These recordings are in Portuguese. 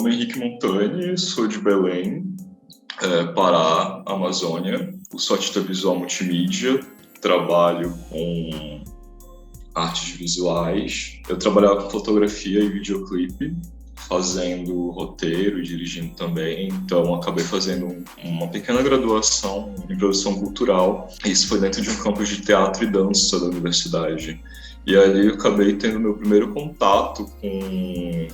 nome é Henrique Montani, sou de Belém, Pará, Amazônia. Eu sou artista visual multimídia, trabalho com artes visuais. Eu trabalhava com fotografia e videoclipe, fazendo roteiro e dirigindo também. Então, acabei fazendo uma pequena graduação em produção cultural. Isso foi dentro de um campus de teatro e dança da universidade. E ali eu acabei tendo meu primeiro contato com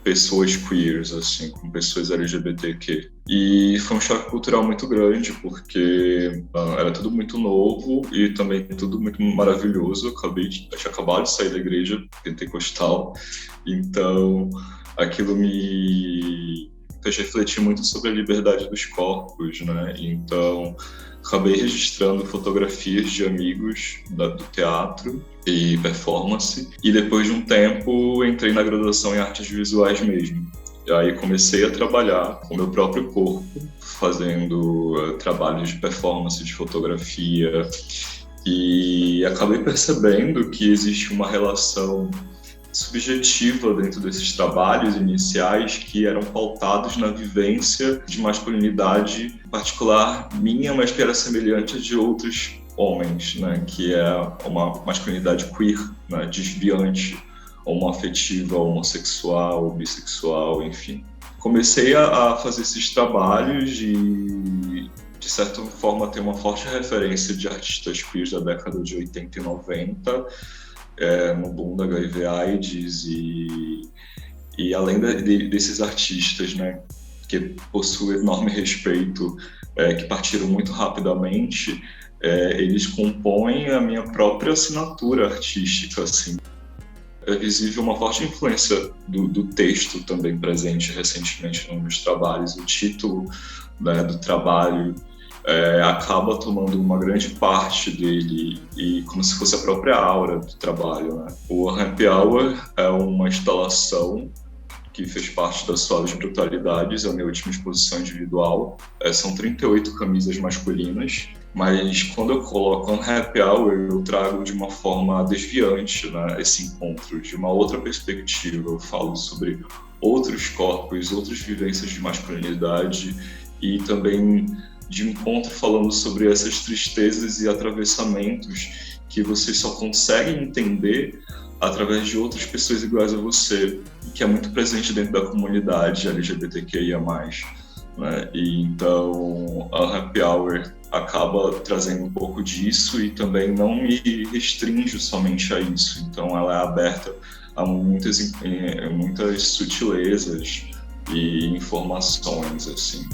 pessoas queers, assim, com pessoas LGBTQ. E foi um choque cultural muito grande, porque era tudo muito novo e também tudo muito maravilhoso. Eu tinha acabado de sair da igreja pentecostal, então aquilo me fez refletir muito sobre a liberdade dos corpos, né? Então, acabei registrando fotografias de amigos do teatro e performance, e depois de um tempo entrei na graduação em artes visuais mesmo. E aí comecei a trabalhar com o meu próprio corpo, fazendo trabalhos de performance, de fotografia, e acabei percebendo que existe uma relação subjetiva dentro desses trabalhos iniciais que eram pautados na vivência de masculinidade particular minha, mas que era semelhante a de outros homens, né? Que é uma masculinidade queer, né? Desviante, homoafetiva, homossexual, bissexual, enfim. Comecei a fazer esses trabalhos e, de certa forma, ter uma forte referência de artistas queers da década de 80 e 90, no boom da HIV/AIDS e além desses artistas, né, que possuem enorme respeito, que partiram muito rapidamente, eles compõem a minha própria assinatura artística, assim. É visível uma forte influência do texto também presente recentemente nos meus trabalhos. O título, né, do trabalho acaba tomando uma grande parte dele, e como se fosse a própria aura do trabalho, né? O Happy Hour é uma instalação que fez parte da Suaves Brutalidades, é a minha última exposição individual. São 38 camisas masculinas, mas quando eu coloco um Happy Hour, eu trago de uma forma desviante, né, esse encontro, de uma outra perspectiva. Eu falo sobre outros corpos, outras vivências de masculinidade e também de encontro falando sobre essas tristezas e atravessamentos que você só consegue entender através de outras pessoas iguais a você, que é muito presente dentro da comunidade LGBTQIA+, né? E então a Happy Hour acaba trazendo um pouco disso e também não me restringe somente a isso. Então ela é aberta a muitas sutilezas e informações, assim.